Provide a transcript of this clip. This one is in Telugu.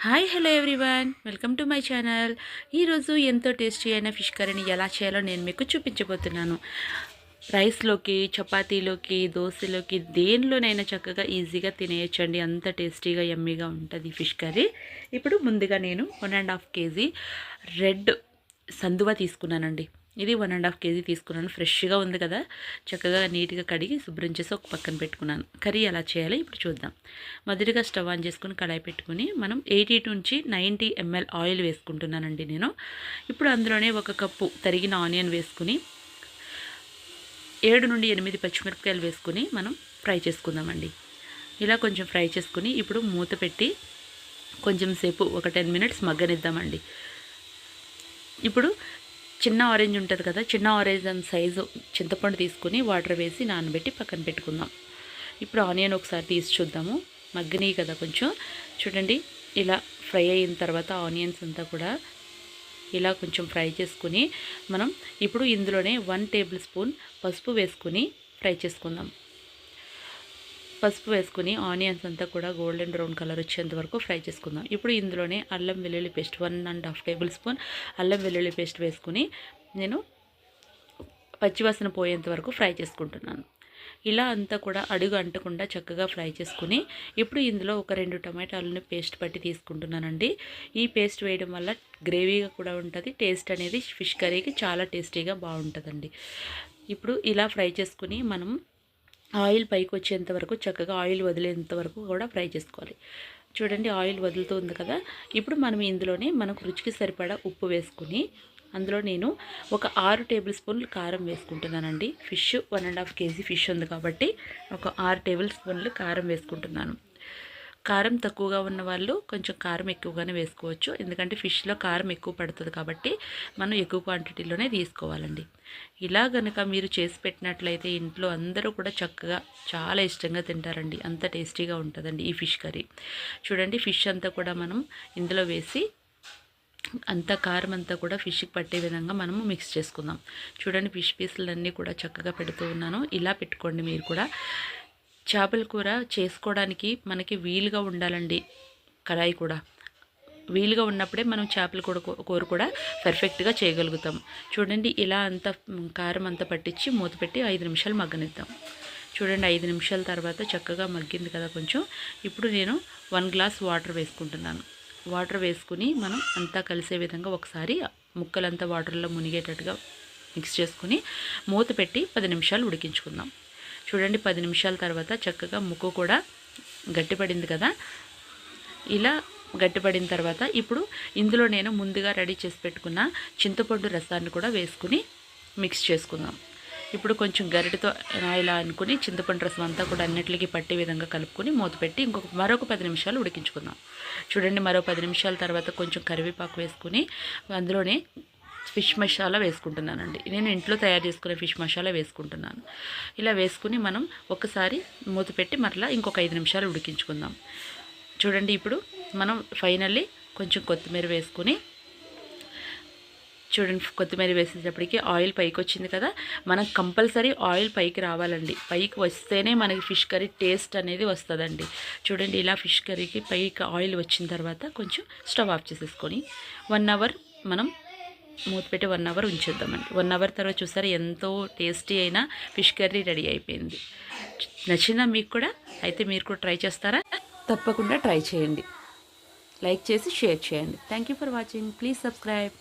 Hi hello everyone, welcome to my channel. ఈరోజు ఎంతో టేస్టీ అయిన ఫిష్ కర్రీని ఎలా చేయాలో నేను మీకు చూపించబోతున్నాను. రైస్లోకి, చపాతీలోకి, దోశలోకి దేనిలోనైనా చక్కగా ఈజీగా తినేయచ్చండి. అంత టేస్టీగా యమ్మీగా ఉంటుంది ఫిష్ కర్రీ. ఇప్పుడు ముందుగా నేను 1.5 kg రెడ్ సందువ తీసుకున్నానండి. ఇది 1.5 kg తీసుకున్నాను. ఫ్రెష్గా ఉంది కదా, చక్కగా నీట్గా కడిగి శుభ్రం చేసి ఒక పక్కన పెట్టుకున్నాను. కర్రీ ఎలా చేయాలో ఇప్పుడు చూద్దాం. మొదటిగా స్టవ్ ఆన్ చేసుకుని కడాయి పెట్టుకుని మనం 80 నుంచి 90 ml ఆయిల్ వేసుకుంటున్నానండి నేను. ఇప్పుడు అందులోనే 1 కప్పు తరిగిన ఆనియన్ వేసుకుని 7 నుండి 8 పచ్చిమిరపకాయలు వేసుకుని మనం ఫ్రై చేసుకుందామండి. ఇలా కొంచెం ఫ్రై చేసుకుని ఇప్పుడు మూత పెట్టి కొంచెం సేపు ఒక 10 minutes మగ్గనిద్దామండి. ఇప్పుడు చిన్న ఆరెంజ్ ఉంటుంది కదా, చిన్న ఆరెంజ్ సైజు చింతపండు తీసుకుని వాటర్ వేసి నానబెట్టి పక్కన పెట్టుకుందాం. ఇప్పుడు ఆనియన్ ఒకసారి తీసి చూద్దాము. మగ్గనియి కదా కొంచెం. చూడండి, ఇలా ఫ్రై అయిన తర్వాత ఆనియన్స్ అంతా కూడా ఇలా కొంచెం ఫ్రై చేసుకుని మనం ఇప్పుడు ఇందులోనే 1 టేబుల్ స్పూన్ పసుపు వేసుకుని ఫ్రై చేసుకుందాం. పసుపు వేసుకుని ఆనియన్స్ అంతా కూడా గోల్డెన్ బ్రౌన్ కలర్ వచ్చేంత వరకు ఫ్రై చేసుకుందాం. ఇప్పుడు ఇందులోనే అల్లం వెల్లుల్లి పేస్ట్ 1.5 టేబుల్ స్పూన్ అల్లం వెల్లుల్లి పేస్ట్ వేసుకుని నేను పచ్చివాసన పోయేంత వరకు ఫ్రై చేసుకుంటున్నాను. ఇలా అంతా కూడా అడుగు అంటకుండా చక్కగా ఫ్రై చేసుకుని ఇప్పుడు ఇందులో ఒక 2 టమాటాలను పేస్ట్ పట్టి తీసుకుంటున్నానండి. ఈ పేస్ట్ వేయడం వల్ల గ్రేవీగా కూడా ఉంటుంది. టేస్ట్ అనేది ఫిష్ కర్రీకి చాలా టేస్టీగా బాగుంటుందండి. ఇప్పుడు ఇలా ఫ్రై చేసుకుని మనం ఆయిల్ పైకి వచ్చేంత వరకు చక్కగా ఆయిల్ వదిలేంత వరకు కూడా ఫ్రై చేసుకోవాలి. చూడండి, ఆయిల్ వదులుతూ ఉంది కదా. ఇప్పుడు మనం ఇందులోనే మనకు రుచికి సరిపడా ఉప్పు వేసుకుని అందులో నేను ఒక 6 టేబుల్ స్పూన్లు కారం వేసుకుంటున్నానండి. ఫిష్ 1.5 kg ఫిష్ ఉంది కాబట్టి ఒక 6 టేబుల్ స్పూన్లు కారం వేసుకుంటున్నాను. కారం తక్కువగా ఉన్న వాళ్ళు కొంచెం కారం ఎక్కువగానే వేసుకోవచ్చు. ఎందుకంటే ఫిష్లో కారం ఎక్కువ పడుతుంది కాబట్టి మనం ఎక్కువ క్వాంటిటీలోనే తీసుకోవాలండి. ఇలా కనుక మీరు చేసి పెట్టినట్లయితే ఇంట్లో అందరూ కూడా చక్కగా చాలా ఇష్టంగా తింటారండి. అంత టేస్టీగా ఉంటుందండి ఈ ఫిష్ కర్రీ. చూడండి, ఫిష్ అంతా కూడా మనం ఇందులో వేసి అంత కారం అంతా కూడా ఫిష్కి పట్టే విధంగా మనము మిక్స్ చేసుకుందాం. చూడండి, ఫిష్ పీసులన్నీ కూడా చక్కగా పెడుతూ ఉన్నాను. ఇలా పెట్టుకోండి మీరు కూడా. చేపల కూర చేసుకోవడానికి మనకి వీలుగా ఉండాలండి. కడాయి కూడా వీలుగా ఉన్నప్పుడే మనం చేపల కూర కూడా పర్ఫెక్ట్గా చేయగలుగుతాం. చూడండి, ఇలా అంతా కారం అంతా పట్టించి మూత పెట్టి 5 నిమిషాలు మగ్గనిద్దాం. చూడండి, 5 నిమిషాల తర్వాత చక్కగా మగ్గింది కదా కొంచెం. ఇప్పుడు నేను 1 గ్లాస్ వాటర్ వేసుకుంటున్నాను. వాటర్ వేసుకుని మనం అంతా కలిసే విధంగా ఒకసారి ముక్కలంతా వాటర్లో మునిగేటట్టుగా మిక్స్ చేసుకుని మూత పెట్టి 10 నిమిషాలు ఉడికించుకుందాం. చూడండి, 10 నిమిషాల తర్వాత చక్కగా ముక్క కూడా గట్టిపడింది కదా. ఇలా గట్టిపడిన తర్వాత ఇప్పుడు ఇందులో నేను ముందుగా రెడీ చేసి పెట్టుకున్న చింతపండు రసాన్ని కూడా వేసుకుని మిక్స్ చేసుకుందాం. ఇప్పుడు కొంచెం గరిటతో ఇలా అనుకుని చింతపండు రసం అంతా కూడా అన్నిటికీ పట్టే విధంగా కలుపుకొని మూత పెట్టి మరొక 10 నిమిషాలు ఉడికించుకుందాం. చూడండి, మరో 10 నిమిషాల తర్వాత కొంచెం కరివేపాకు వేసుకుని అందులోనే ఫిష్ మసాలా వేసుకుంటున్నానండి. నేను ఇంట్లో తయారు చేసుకునే ఫిష్ మసాలా వేసుకుంటున్నాను. ఇలా వేసుకుని మనం ఒకసారి మూత పెట్టి మరలా ఇంకొక 5 నిమిషాలు ఉడికించుకుందాం. చూడండి, ఇప్పుడు మనం ఫైనల్లీ కొంచెం కొత్తిమీర వేసుకుని చూడండి, కొత్తిమీర వేసేటప్పటికి ఆయిల్ పైకి వచ్చింది కదా. మనం కంపల్సరీ ఆయిల్ పైకి రావాలండి. పైకి వస్తేనే మనకి ఫిష్ కర్రీ టేస్ట్ అనేది వస్తుందండి. చూడండి, ఇలా ఫిష్ కర్రీకి పైకి ఆయిల్ వచ్చిన తర్వాత కొంచెం స్టవ్ ఆఫ్ చేసేసుకొని 1 అవర్ మనం మూత పెట్టి 1 అవర్ ఉంచేద్దామండి. 1 అవర్ తర్వాత చూసారా ఎంతో టేస్టీ అయిన ఫిష్ కర్రీ రెడీ అయిపోయింది. నచ్చిందా మీకు కూడా? అయితే మీరు కూడా ట్రై చేస్తారా? తప్పకుండా ట్రై చేయండి. లైక్ చేసి షేర్ చేయండి. Thank you for watching. Please subscribe.